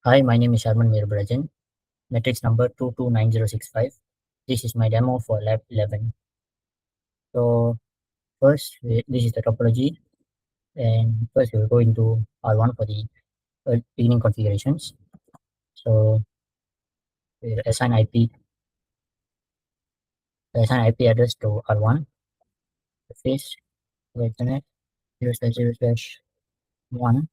Hi, my name is Sharman Meerbrajan, matrix number 229065. This is my demo for lab 11. So first, this is the topology, and first we'll go into R1 for the beginning configurations. So we'll assign IP address to R1, the face, Ethernet, 0/0/1,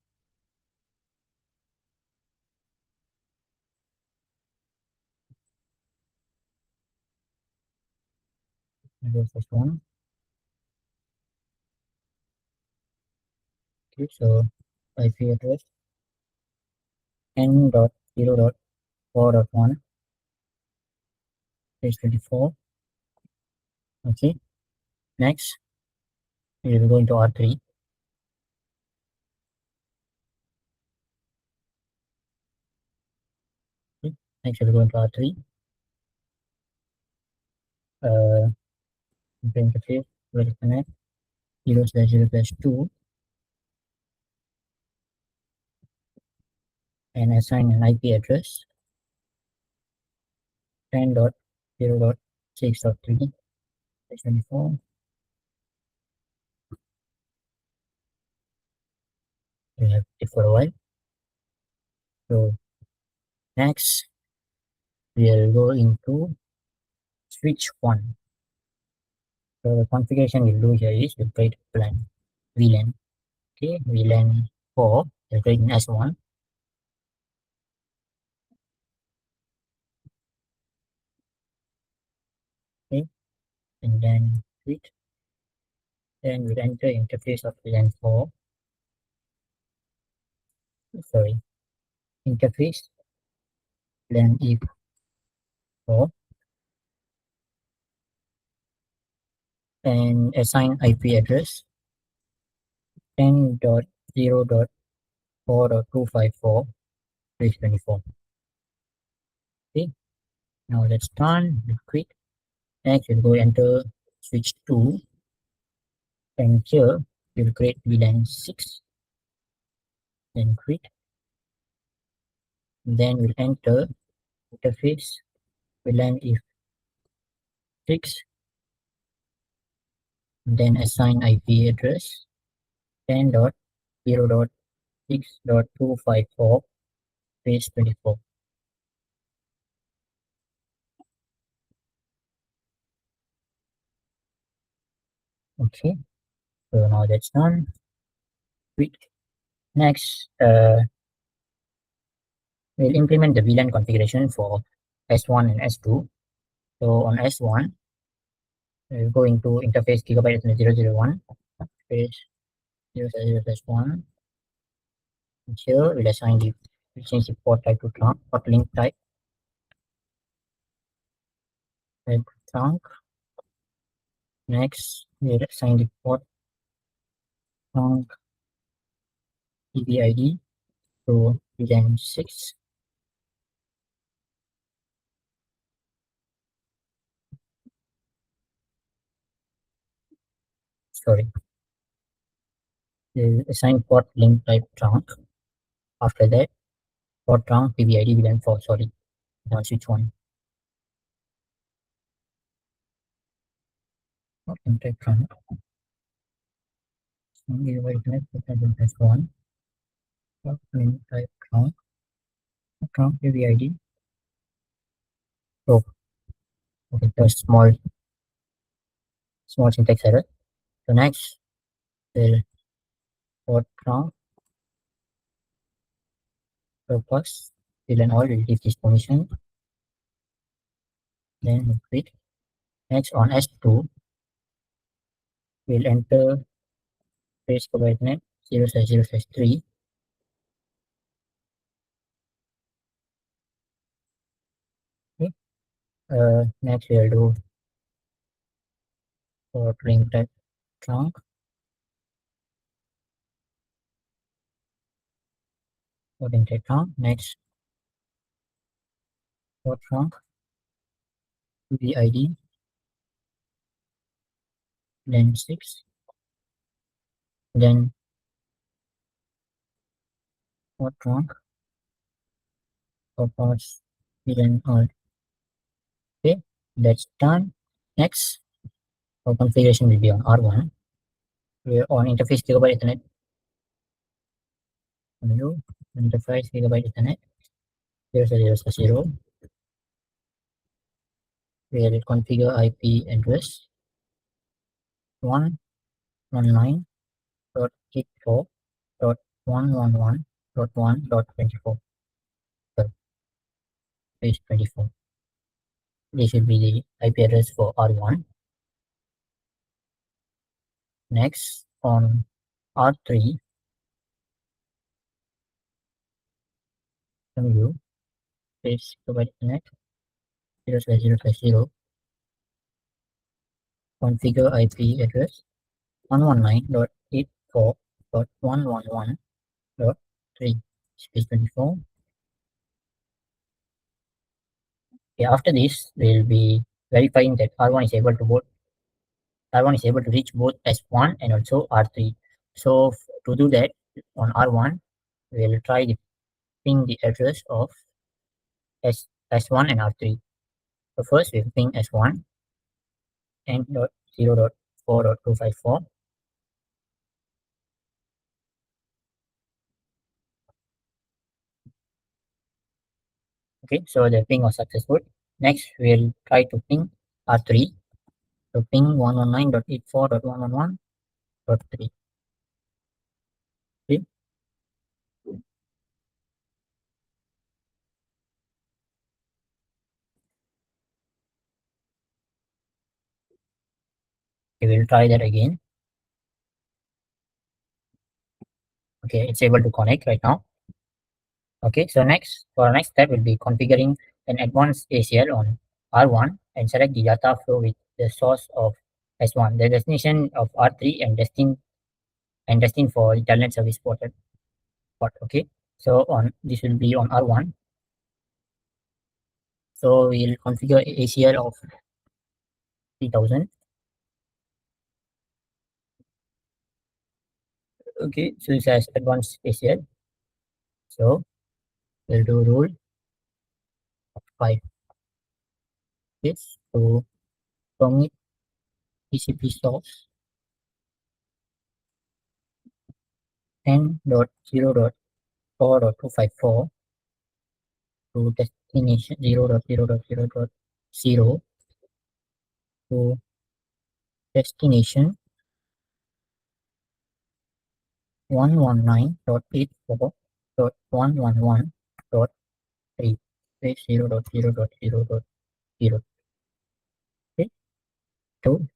0/1. Okay, so IP address n.0.4.1, page 24. Okay, next we will go into R3. Okay. Next we'll go into R3. Interface will connect 0/0/2 and assign an IP address 10.0.6.3/24. We have it for a while. So next we'll go into switch 1. So the configuration we'll do here is we'll create plan VLAN. Okay, VLAN 4, we'll create in S1. Okay, and then switch. Then we'll enter interface of VLAN 4. Sorry, interface VLAN E4 and assign IP address 10.0.4.254 page 24. Okay, now that's done. We'll quit. Next, we'll go enter switch 2, and here we'll create VLAN 6, then quit. Then we'll enter interface VLAN if 6, then assign IP address 10.0.6.254 page 24. Okay, so now that's done. Quit. Next, we'll implement the VLAN configuration for S1 and S2. So on S1, we'll go into interface gigabyte 001, space 0/0/1. And here we'll assign we'll change the port type to trunk, port link type, type trunk. Next, we'll assign the port trunk PBID to VLAN 6. Sorry, we'll assign port link type trunk. After that, port trunk PBID VLAN 4. Sorry, now switch 1. Port link type trunk. Gigabyte connect S1. Port link type trunk. Trunk PBID. Oh, okay, there's small syntax error. So next, we'll port trunk purpose VLAN all will give this permission. Then we'll quit. Next on S2, we'll enter space coordinate 0/0/3. Okay. Next we'll do port link type trunk. Port link type trunk. Next port trunk VID then 6. Then port trunk purpose hidden all. Okay, that's done. Next, our configuration will be on R1. We're on interface gigabyte Ethernet. New interface gigabyte Ethernet. 0 we'll configure IP address 119.84.111.1.24. So page 24. This should be the IP address for R1. Next, on R3, MU space gigabyte Ethernet 0/0/0. Configure IP address 119.84.111.3 space 24. Okay, after this, we'll be verifying that R1 is able to reach both S1 and also R3. So to do that, on R1, we'll try to ping the address of S1 and R3. So first we'll ping S1 n.0.4.254. Okay, so the ping was successful. Next, we'll try to ping R3. So ping 119.84.111.3. Okay, we will try that again. Okay, it's able to connect right now. Okay, so next, for our next step will be configuring an advanced ACL on R1 and select the data flow with the source of S1, the destination of R3 and destined for the telnet service ported port. Okay, so on this will be on R1. So we'll configure ACL of 3000. Okay, so this has advanced ACL. So we'll do rule of 5. This to commit TCP source 10.0.4.254 to destination 0.0.0.0 to destination 119.84.111.3 space 0.0.0.0. Okay, to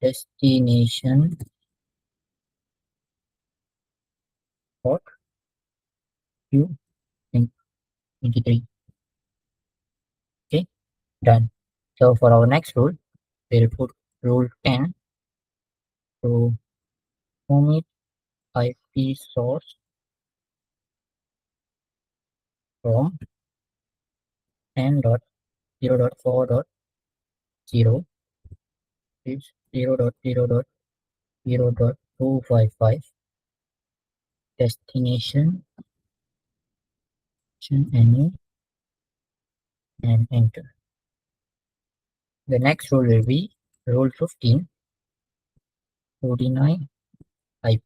destination port Q 23. Okay, done. So for our next rule, we'll put rule 10 to commit IP source from 10.0.4.0 is 0.0.0.255 destination NA and enter. The next rule will be rule 15 to deny IP.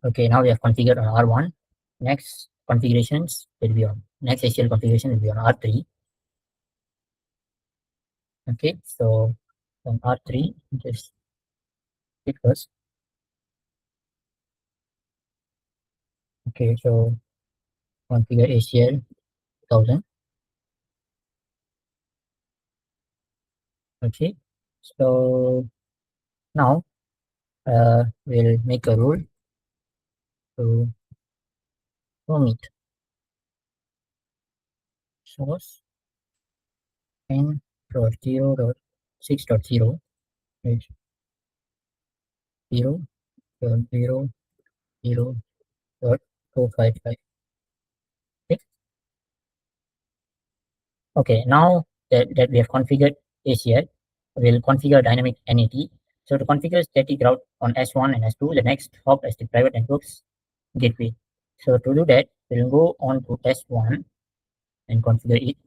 Okay, now we have configured on R1. Next configurations will be on next ACL configuration will be on R3. Okay, so on R3, just click first. Okay, so configure ACL 1000. Okay, so now we'll make a rule to commit source n.0.6.0 is 0.0.0.255. Okay. Okay, now that we have configured ACL, we'll configure dynamic NAT. So to configure static route on S1 and S2, the next hop is the private networks gateway. So to do that, We'll go on to test one and configure it.